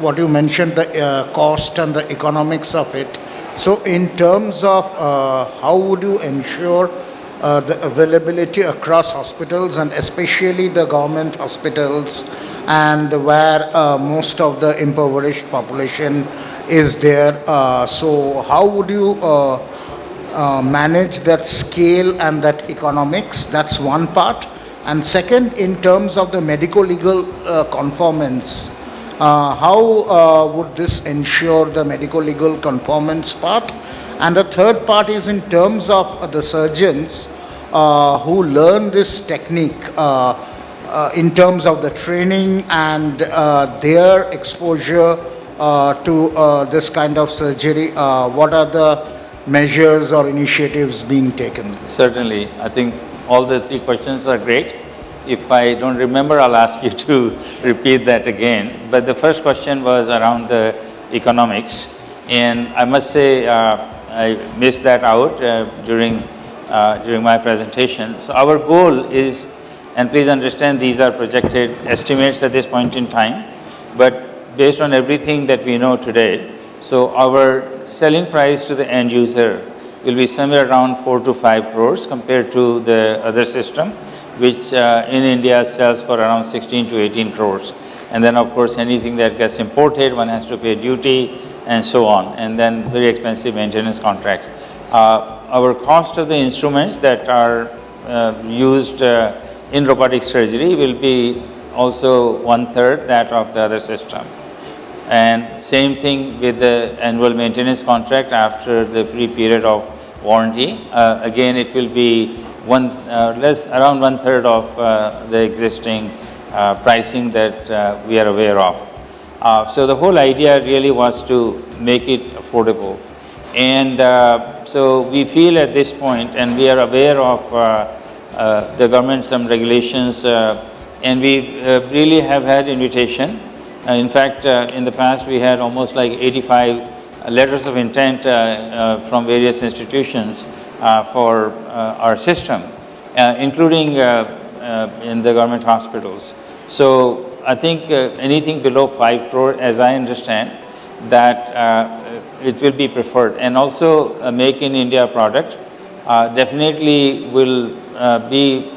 what you mentioned, the cost and the economics of it. So in terms of how would you ensure the availability across hospitals and especially the government hospitals and where most of the impoverished population is there. So how would you manage that scale and that economics? That's one part. And second, in terms of the medico-legal conformance, how would this ensure the medico-legal conformance part? And the third part is in terms of the surgeons who learn this technique in terms of the training and their exposure to this kind of surgery. What are the measures or initiatives being taken? Certainly. I think all the three questions are great. If I don't remember, I'll ask you to repeat that again. But the first question was around the economics. And I must say, I missed that out during my presentation. So our goal is, and please understand these are projected estimates at this point in time, but based on everything that we know today, so our selling price to the end user will be somewhere around 4 to 5 crores compared to the other system, which in India sells for around 16 to 18 crores. And then of course anything that gets imported, one has to pay duty and so on, and then very expensive maintenance contracts. Our cost of the instruments that are used in robotic surgery will be also 1/3 that of the other system. And same thing with the annual maintenance contract after the free period of warranty. Again, it will be around 1/3 of the existing pricing that we are aware of. So the whole idea really was to make it affordable. And so we feel at this point, and we are aware of the government, some regulations, and we really have had invitation. In fact, in the past we had almost like 85 letters of intent from various institutions for our system, including in the government hospitals. So I think anything below 5 crore, as I understand, that it will be preferred. And also a Make in India product definitely will be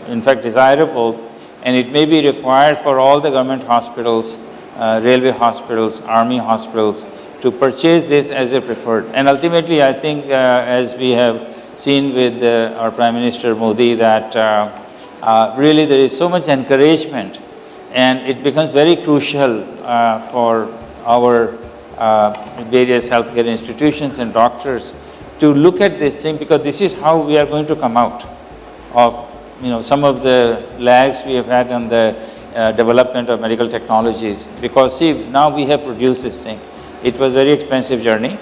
in fact desirable, and it may be required for all the government hospitals, railway hospitals, army hospitals to purchase this as a preferred. And ultimately I think as we have seen with our Prime Minister Modi that really there is so much encouragement, and it becomes very crucial for our various healthcare institutions and doctors to look at this thing, because this is how we are going to come out of some of the lags we have had on the development of medical technologies. Because see, now we have produced this thing. It was a very expensive journey,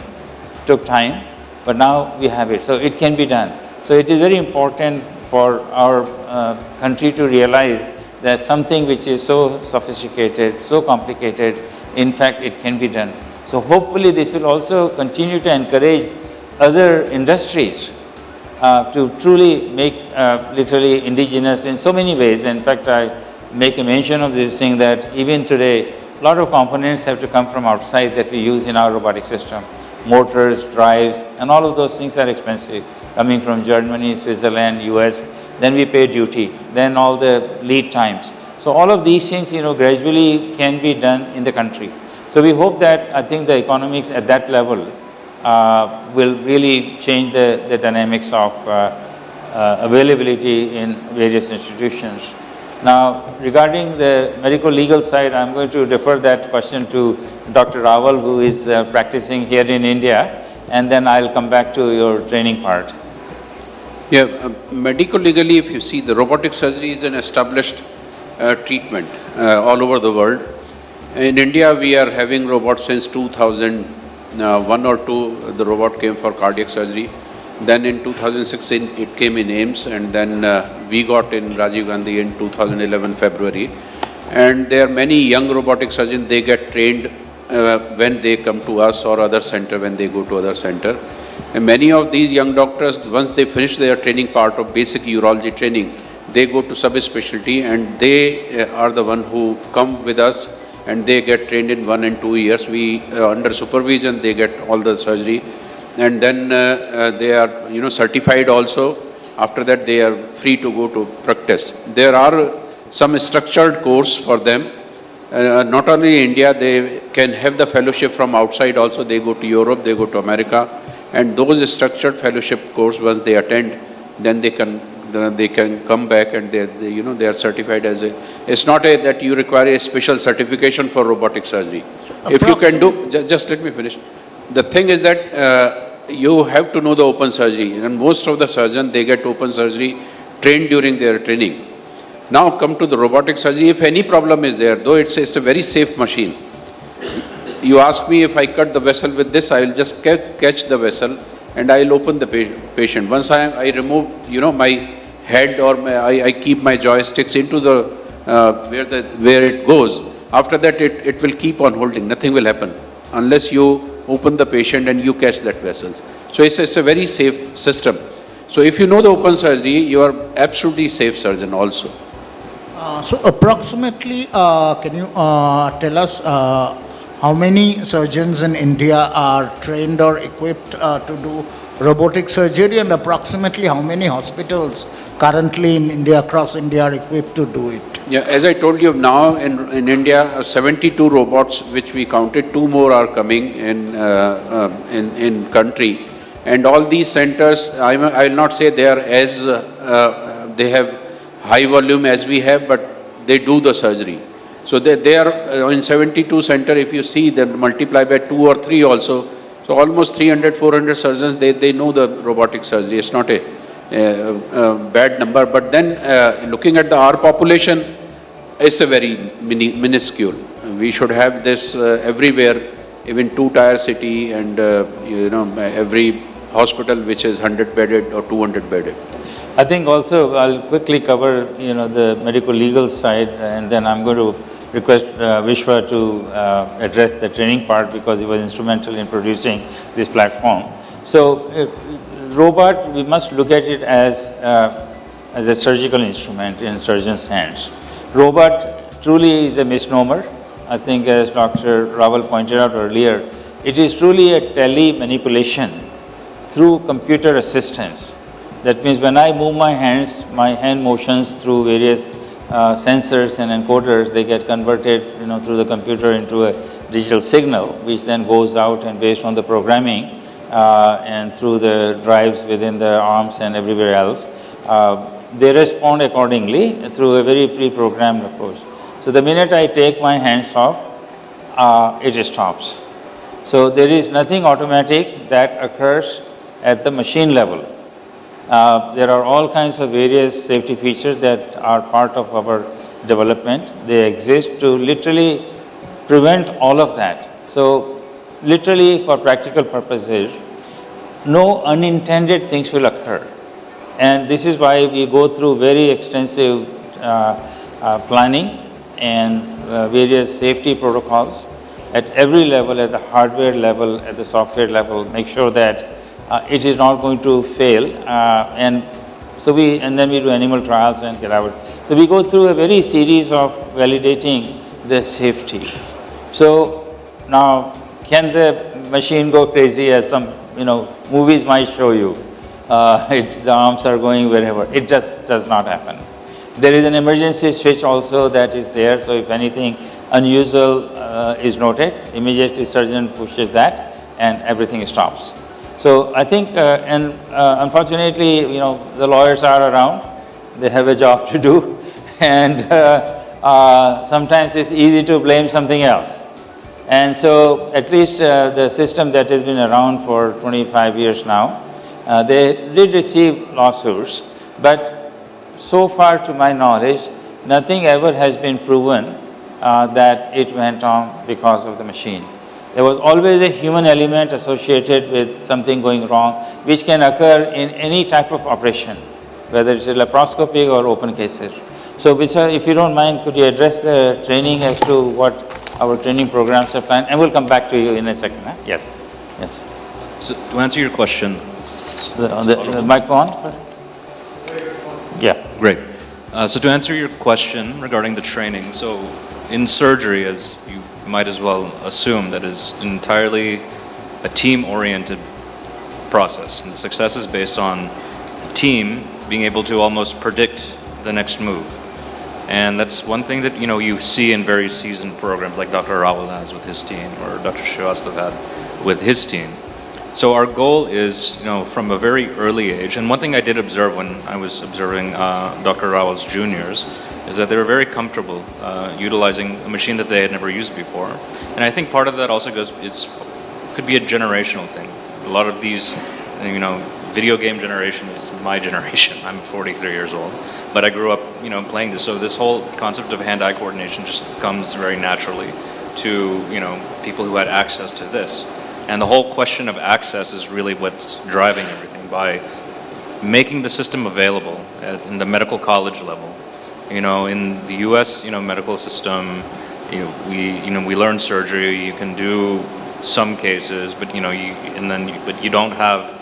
took time, but now we have it, so it can be done. So it is very important for our country to realize that something which is so sophisticated, so complicated, in fact it can be done. So hopefully this will also continue to encourage other industries to truly make literally indigenous in so many ways. In fact, I make a mention of this thing that even today, a lot of components have to come from outside that we use in our robotic system. Motors, drives, and all of those things are expensive, coming from Germany, Switzerland, US. Then we pay duty, then all the lead times. So all of these things, gradually can be done in the country. So we hope that, I think the economics at that level will really change the dynamics of availability in various institutions. Now, regarding the medico-legal side, I'm going to defer that question to Dr. Rawal, who is practicing here in India, and then I'll come back to your training part. Yeah, medico-legally, if you see, the robotic surgery is an established treatment all over the world. In India, we are having robots since 2001 or 2, the robot came for cardiac surgery. Then in 2016, it came in AIMS, and then we got in Rajiv Gandhi in 2011 February. And there are many young robotic surgeons, they get trained when they come to us or other center, when they go to other center. And many of these young doctors, once they finish their training part of basic urology training, they go to subspecialty, and they are the one who come with us and they get trained in 1 and 2 years. We, under supervision, they get all the surgery, and then they are, certified also. After that, they are free to go to practice. There are some structured course for them. Not only India, they can have the fellowship from outside also. They go to Europe, they go to America, and those structured fellowship course, once they attend, then they can come back and they are certified as a. It's not that you require a special certification for robotic surgery. So if you can do, just let me finish. The thing is that you have to know the open surgery, and most of the surgeons, they get open surgery trained during their training. Now come to the robotic surgery. If any problem is there, though it's a very safe machine. You ask me if I cut the vessel with this, I will just catch the vessel and I will open the patient. Once I remove, my head, or I keep my joysticks into the where it goes. After that, it will keep on holding. Nothing will happen unless you open the patient and you catch that vessels. So it's a very safe system. So if you know the open surgery, you are absolutely safe surgeon also. So approximately, can you tell us how many surgeons in India are trained or equipped to do robotic surgery, and approximately how many hospitals currently in India, across India, are equipped to do it? Yeah, as I told you, now in India, 72 robots which we counted, 2 more are coming in country, and all these centers, I will not say they are as they have high volume as we have, but they do the surgery. So they are in 72 center. If you see, then multiply by 2 or 3 also. So almost 300, 400 surgeons, they know the robotic surgery. It's not a bad number. But then looking at our population, it's a very minuscule. We should have this everywhere, even 2-tier city, and every hospital which is 100 bedded or 200 bedded. I think also I'll quickly cover, the medical legal side, and then I'm going to request Vishwa to address the training part, because he was instrumental in producing this platform. So robot, we must look at it as a surgical instrument in surgeon's hands. Robot truly is a misnomer. I think, as Dr. Raval pointed out earlier, it is truly a tele-manipulation through computer assistance. That means when I move my hand motions through various sensors and encoders, they get converted, through the computer into a digital signal, which then goes out, and based on the programming and through the drives within the arms and everywhere else, they respond accordingly through a very pre-programmed approach. So the minute I take my hands off, it stops. So there is nothing automatic that occurs at the machine level. There are all kinds of various safety features that are part of our development. They exist to literally prevent all of that. So literally, for practical purposes, no unintended things will occur. And this is why we go through very extensive planning and various safety protocols at every level, at the hardware level, at the software level, make sure that it is not going to fail, and then we do animal trials and get out. So we go through a very series of validating the safety. So now, can the machine go crazy, as some movies might show you? The arms are going wherever. It just does not happen. There is an emergency switch also that is there. So if anything unusual is noted, immediately surgeon pushes that and everything stops. So I think, unfortunately, the lawyers are around. They have a job to do, and sometimes it's easy to blame something else. And so, at least the system that has been around for 25 years now, they did receive lawsuits, but so far, to my knowledge, nothing ever has been proven that it went on because of the machine. There was always a human element associated with something going wrong, which can occur in any type of operation, whether it's a laparoscopic or open cases. So, if you don't mind, could you address the training as to what our training programs are planned? And we'll come back to you in a second. Huh? Yes. Yes. So, to answer your question, the mic on? Yeah. Great. So to answer your question regarding the training, so in surgery, as you might as well assume, that is entirely a team-oriented process. And success is based on the team being able to almost predict the next move. And that's one thing that you see in very seasoned programs like Dr. Rawal has with his team, or Dr. Srivastava had with his team. So our goal is, from a very early age, and one thing I did observe when I was observing Dr. Rawal's juniors, is that they were very comfortable utilizing a machine that they had never used before. And I think part of that also could be a generational thing. A lot of these, video game generation is my generation. I'm 43 years old, but I grew up, playing this. So this whole concept of hand-eye coordination just comes very naturally to, people who had access to this. And the whole question of access is really what's driving everything, by making the system available in the medical college level. In the U.S., medical system, we learn surgery. You can do some cases, but but you don't have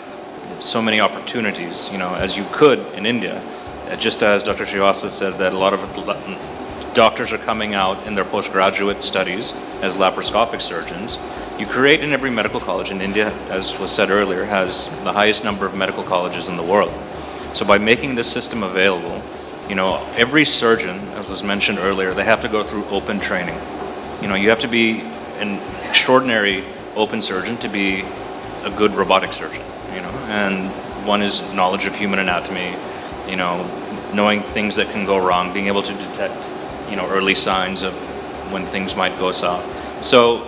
so many opportunities, as you could in India. Just as Dr. Srivastava said, that a lot of doctors are coming out in their postgraduate studies as laparoscopic surgeons. You create in every medical college in India, as was said earlier, has the highest number of medical colleges in the world. So by making this system available, every surgeon, as was mentioned earlier, they have to go through open training. You have to be an extraordinary open surgeon to be a good robotic surgeon, and one is knowledge of human anatomy, knowing things that can go wrong, being able to detect, early signs of when things might go south. So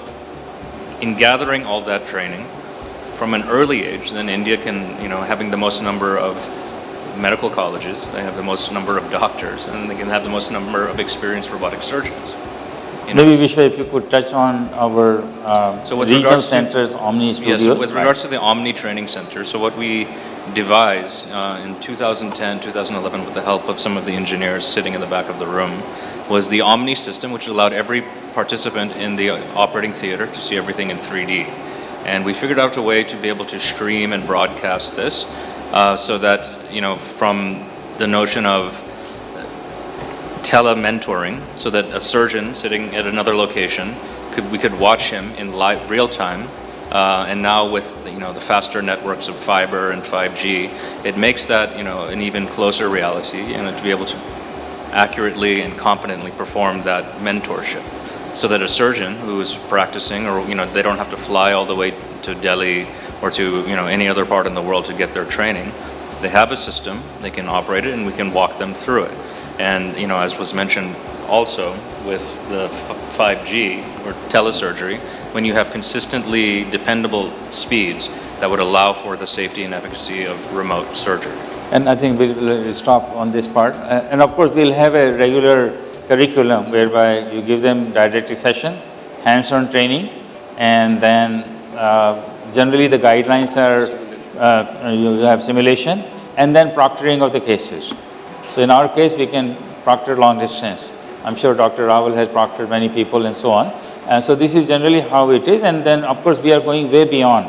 in gathering all that training from an early age, then India can, having the most number of medical colleges, they have the most number of doctors, and they can have the most number of experienced robotic surgeons. Maybe Vishwa, if you could touch on our So with regional regards to- centers, Omni Studios. Yes, with regards to the Omni Training Center, so what we devised in 2010, 2011, with the help of some of the engineers sitting in the back of the room, was the Omni system, which allowed every participant in the operating theater to see everything in 3D. And we figured out a way to be able to stream and broadcast this so that, from the notion of tele-mentoring, so that a surgeon sitting at another location, we could watch him in real time. And now with the faster networks of fiber and 5G, it makes that an even closer reality, and to be able to accurately and competently perform that mentorship, so that a surgeon who is practicing, or they don't have to fly all the way to Delhi or to any other part in the world to get their training. They have a system, they can operate it, and we can walk them through it. And as was mentioned also with the 5G or telesurgery, when you have consistently dependable speeds that would allow for the safety and efficacy of remote surgery. And I think we'll stop on this part. And of course, we'll have a regular curriculum whereby you give them didactic session, hands-on training, and then generally the guidelines are you have simulation, and then proctoring of the cases. So in our case, we can proctor long distance. I'm sure Dr. Rawal has proctored many people and so on. And so this is generally how it is. And then, of course, we are going way beyond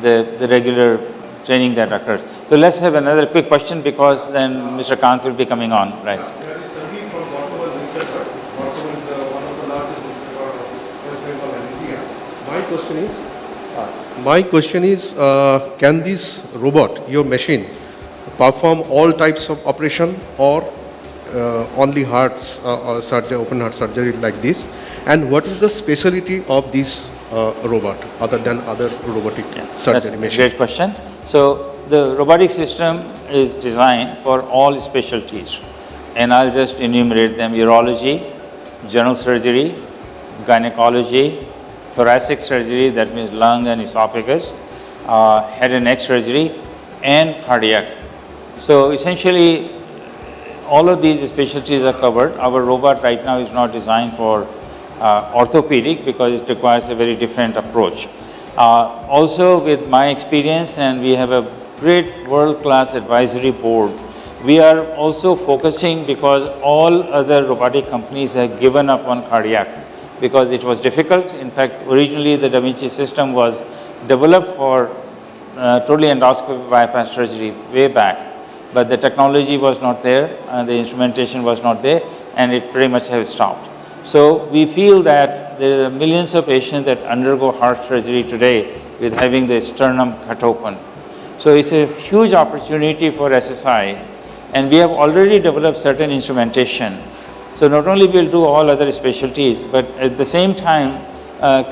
the regular training that occurs. So let's have another quick question, because then Mr. Kant will be coming on, right? There is Sandeep from Robo is listed, sir. Robo is one of the largest West Bengal and India. My question is, can this robot, your machine, perform all types of operation, or only hearts or surgery, open heart surgery like this? And what is the specialty of this robot other than other robotic surgery That's machine? a great question. So the robotic system is designed for all specialties, and I'll just enumerate them: urology, general surgery, gynecology, thoracic surgery, that means lung and esophagus, head and neck surgery, and cardiac. So essentially, all of these specialties are covered. Our robot right now is not designed for orthopedic, because it requires a very different approach. Also, with my experience, and we have a great world-class advisory board, we are also focusing, because all other robotic companies have given up on cardiac because it was difficult. In fact, originally the Da Vinci system was developed for totally endoscopic bypass surgery way back, but the technology was not there, and the instrumentation was not there, and it pretty much has stopped. So we feel that there are millions of patients that undergo heart surgery today with having the sternum cut open. So it's a huge opportunity for SSI, and we have already developed certain instrumentation. So not only we'll do all other specialties, but at the same time,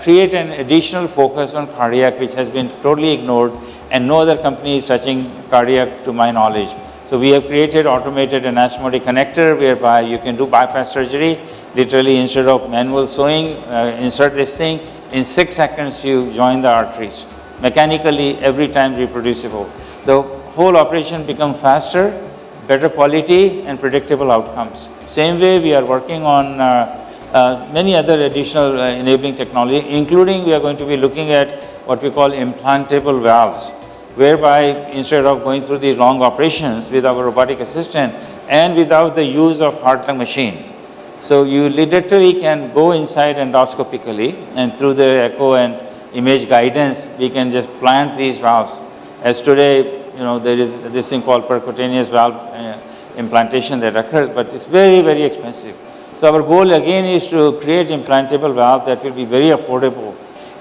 create an additional focus on cardiac, which has been totally ignored, and no other company is touching cardiac to my knowledge. So we have created automated anastomotic connector whereby you can do bypass surgery. Literally, instead of manual sewing, insert this thing, in 6 seconds you join the arteries. Mechanically, every time reproducible. The whole operation becomes faster, better quality, and predictable outcomes. Same way, we are working on many other additional enabling technology, including we are going to be looking at what we call implantable valves, whereby instead of going through these long operations with our robotic assistant and without the use of heart-lung machine. So you literally can go inside endoscopically, and through the echo and image guidance, we can just plant these valves. As today, there is this thing called percutaneous valve implantation that occurs, but it's very, very expensive. So our goal again is to create implantable valve that will be very affordable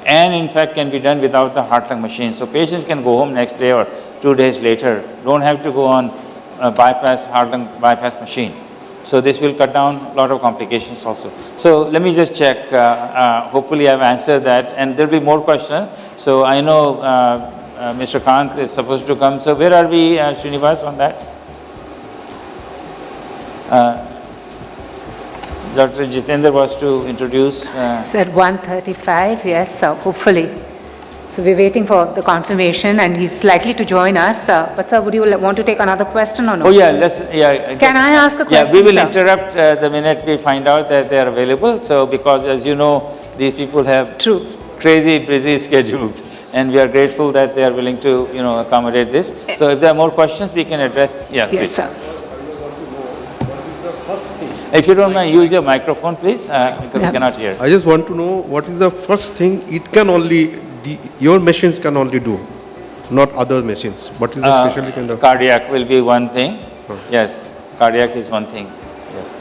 and in fact can be done without the heart-lung machine. So patients can go home next day or 2 days later, don't have to go on bypass, heart-lung bypass machine. So this will cut down a lot of complications also. So let me just check, hopefully I've answered that, and there'll be more questions. So I know Mr. Kant is supposed to come. So where are we, Srinivas, on that? Dr. Jitendra was to introduce. It's at 1:35, yes, hopefully. So we're waiting for the confirmation, and he's likely to join us. But sir, would you want to take another question or no? Oh yeah, Can I ask a question? Yeah, we will sir? interrupt the minute we find out that they are available. So because as you know, these people have crazy busy schedules, and we are grateful that they are willing to accommodate this. So if there are more questions, we can address. Yeah, yes, please. sir. If you don't mind, use your microphone, please, because we cannot hear. I just want to know what is the first thing it can only, your machines can only do, not other machines. What is the specialty kind of? Cardiac will be one thing. Yes, cardiac is one thing. Yes.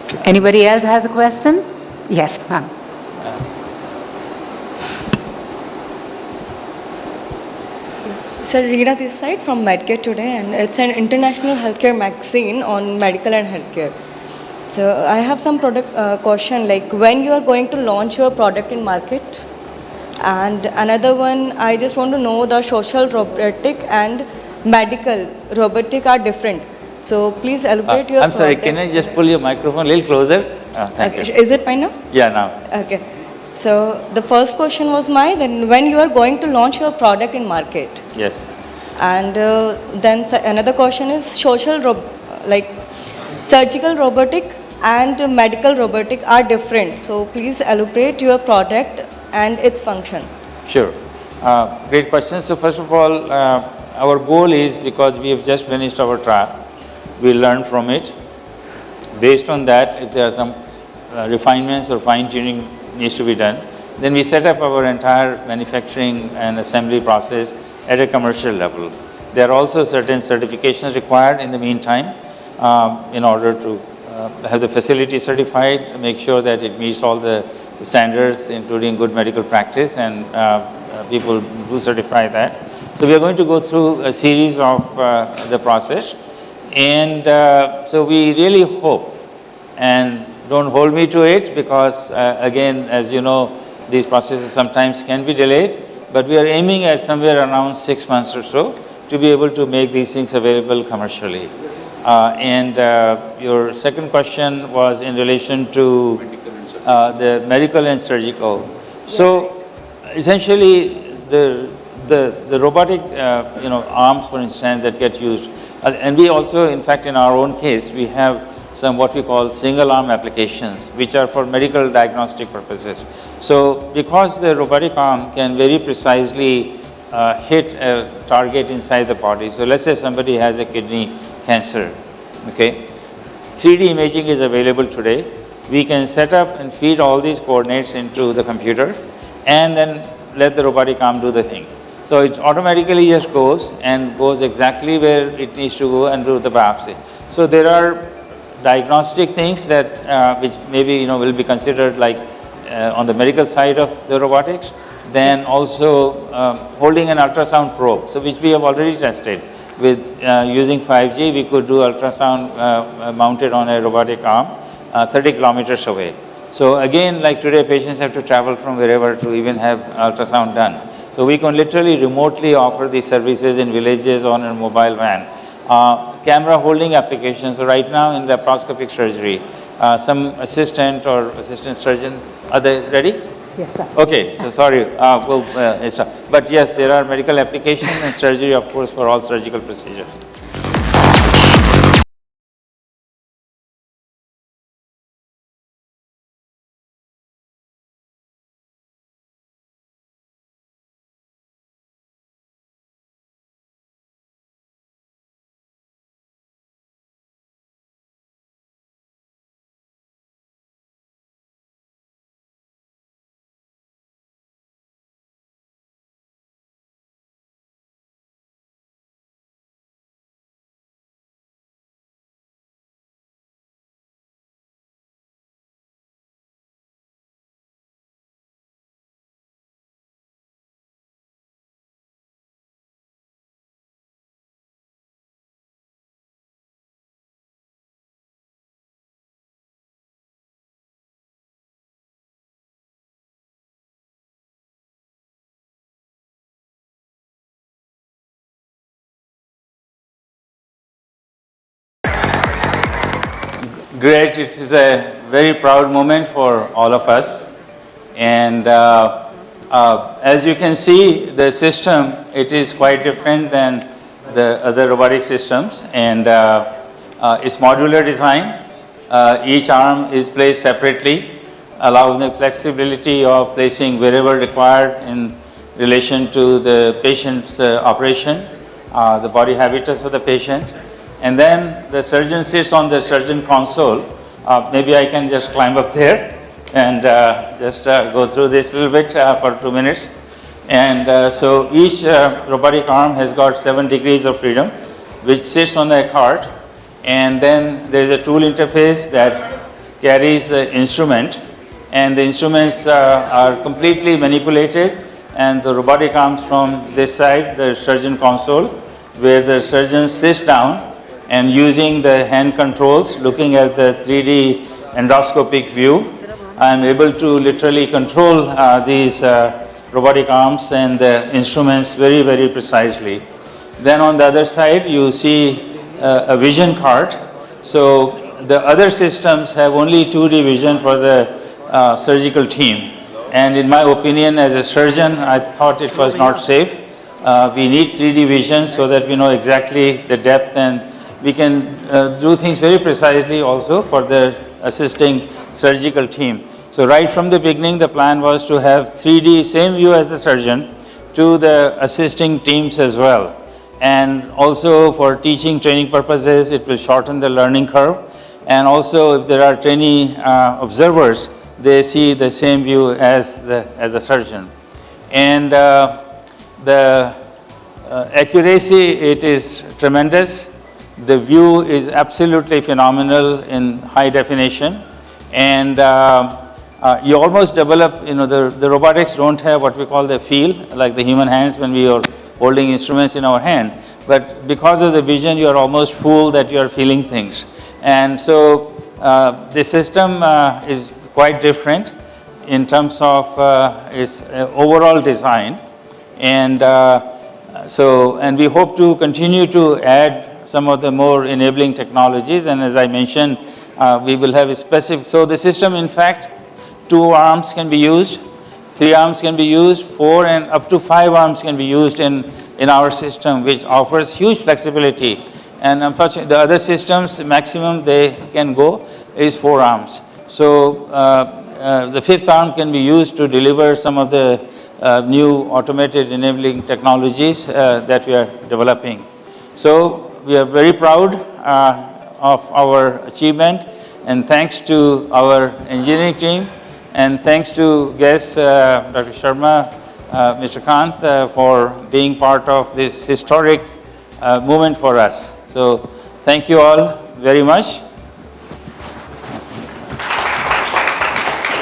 Okay. Anybody else has a question? Yes, ma'am. Sir, Reena this side from Medcare Today, and it's an international healthcare magazine on medical and healthcare. So I have some product question, like when you are going to launch your product in market, and another one, I just want to know the social robotic and medical robotic are different. So please elaborate your I'm sorry, product. can I just pull your microphone a little closer? Thank you. Is it fine now? Yeah, now. Okay. So the first question was then when you are going to launch your product in market. Yes. And then another question is like surgical robotic and medical robotic are different. So please elaborate your product and its function. Sure. Great question. So first of all, our goal is, because we have just finished our trial, we learn from it. Based on that, if there are some refinements or fine-tuning needs to be done, then we set up our entire manufacturing and assembly process at a commercial level. There are also certain certifications required in the meantime in order to have the facility certified, make sure that it meets all the standards, including good medical practice, and people do certify that. So we are going to go through a series of the process, and so we really hope, and don't hold me to it, because again, as you know, these processes sometimes can be delayed, but we are aiming at somewhere around 6 months or so to be able to make these things available commercially. And your second question was in relation to the medical and surgical. So essentially, the robotic arms, for instance, that get used, and we also, in fact, in our own case, we have some what we call single arm applications, which are for medical diagnostic purposes. So because the robotic arm can very precisely hit a target inside the body. So let's say somebody has a kidney cancer, okay? 3D imaging is available today. We can set up and feed all these coordinates into the computer and then let the robotic arm do the thing. So it automatically just goes and goes exactly where it needs to go and do the biopsy. So there are diagnostic things that which maybe will be considered like on the medical side of the robotics. Then also holding an ultrasound probe, so which we have already tested with using 5G. We could do ultrasound mounted on a robotic arm 30 kilometers away. So again, like today, patients have to travel from wherever to even have ultrasound done. So we can literally remotely offer these services in villages on a mobile van. Camera holding applications. So right now in laparoscopic surgery, some assistant or assistant surgeon, are they ready? Yes, sir. Okay, so sorry, but yes, there are medical applications and surgery, of course, for all surgical procedures. Great, it is a very proud moment for all of us. And as you can see, the system, it is quite different than the other robotic systems. And it's modular design. Each arm is placed separately, allowing the flexibility of placing wherever required in relation to the patient's operation, the body habitus of the patient. And then the surgeon sits on the surgeon console. Maybe I can just climb up there and just go through this a little bit for 2 minutes. And so each robotic arm has got 7 degrees of freedom, which sits on the cart. And then there is a tool interface that carries the instrument. And the instruments are completely manipulated. And the robotic arms from this side, the surgeon console, where the surgeon sits down and using the hand controls, looking at the 3D endoscopic view, I am able to literally control these robotic arms and the instruments very, very precisely. Then on the other side, you see a vision cart. So the other systems have only 2D vision for the surgical team. And in my opinion, as a surgeon, I thought it was not safe. We need 3D vision so that we know exactly the depth, and we can do things very precisely also for the assisting surgical team. So right from the beginning, the plan was to have 3D, same view as the surgeon, to the assisting teams as well. And also for teaching training purposes, it will shorten the learning curve. And also if there are trainee observers, they see the same view as the surgeon. And the accuracy, it is tremendous. The view is absolutely phenomenal in high definition. And you almost develop, the robotics don't have what we call the feel, like the human hands when we are holding instruments in our hand. But because of the vision, you are almost fooled that you are feeling things. And so the system is quite different in terms of its overall design. And and we hope to continue to add some of the more enabling technologies. And as I mentioned, we will have a specific, so the system, in fact, 2 arms can be used, 3 arms can be used, 4 and up to 5 arms can be used in our system, which offers huge flexibility. And unfortunately, the other systems, maximum they can go is 4 arms. So the 5th arm can be used to deliver some of the new automated enabling technologies that we are developing. So we are very proud of our achievement, and thanks to our engineering team, and thanks to guests, Dr. Sharma, Mr. Kant, for being part of this historic movement for us. So thank you all very much.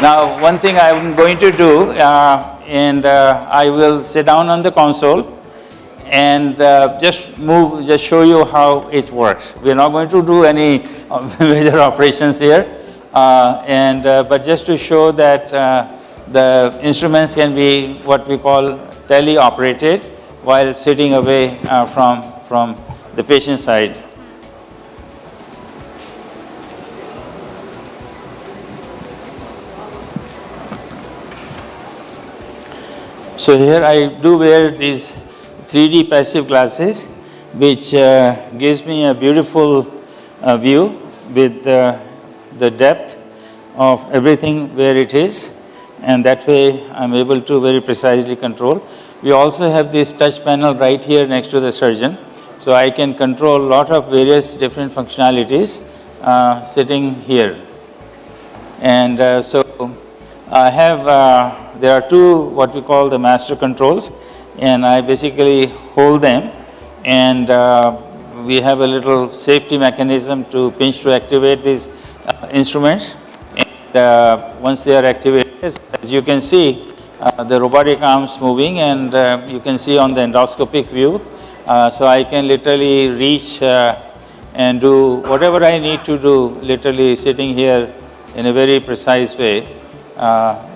Now, one thing I'm going to do, I will sit down on the console and just show you how it works. We're not going to do any major operations here, but just to show that the instruments can be what we call tele-operated while sitting away from the patient side. So here I do wear these 3D passive glasses, which gives me a beautiful view with the depth of everything where it is, and that way I'm able to very precisely control. We also have this touch panel right here next to the surgeon, so I can control a lot of various different functionalities sitting here. And so I have, there are two what we call the master controls, and I basically hold them, and we have a little safety mechanism to pinch to activate these instruments. And once they are activated, as you can see, the robotic arms moving, and you can see on the endoscopic view. So I can literally reach and do whatever I need to do, literally sitting here in a very precise way.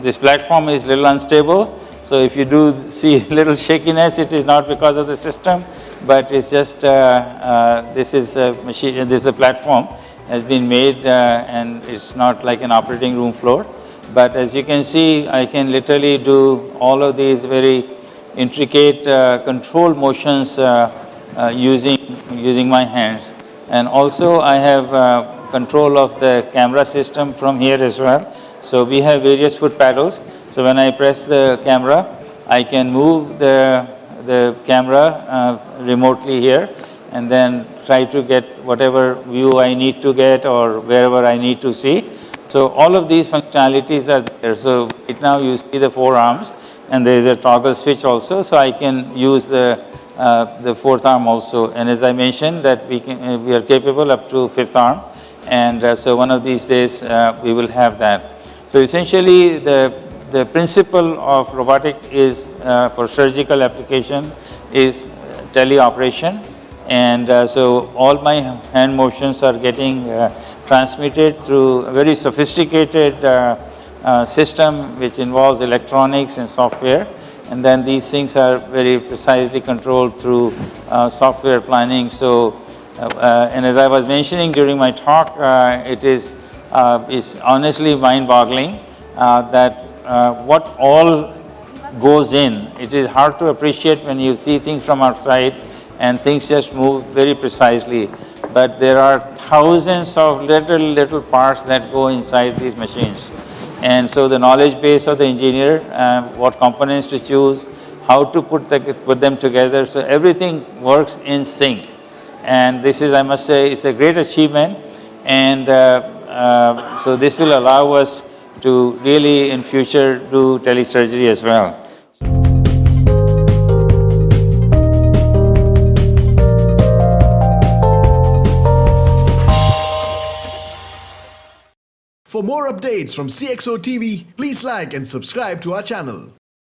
This platform is a little unstable, so if you do see a little shakiness, it is not because of the system, but it's just this is a machine, this is a platform has been made and it's not like an operating room floor. But as you can see, I can literally do all of these very intricate control motions using my hands. And also I have control of the camera system from here as well. So we have various foot paddles. So when I press the camera, I can move the camera remotely here and then try to get whatever view I need to get or wherever I need to see. So all of these functionalities are there. So right now you see the four arms, and there is a toggle switch also, so I can use the fourth arm also. And as I mentioned that we are capable up to fifth arm, and so one of these days we will have that. So essentially the principle of robotic is for surgical application is teleoperation, and so all my hand motions are getting transmitted through a very sophisticated system which involves electronics and software, and then these things are very precisely controlled through software planning. So and as I was mentioning during my talk, it is honestly mind-boggling that what all goes in. It is hard to appreciate when you see things from outside and things just move very precisely, but there are thousands of little parts that go inside these machines. And so the knowledge base of the engineer, what components to choose, how to put them together, so everything works in sync. And this is, I must say, it's a great achievement, and so this will allow us to really in future do telesurgery as well. For more updates from CXO TV, please like and subscribe to our channel.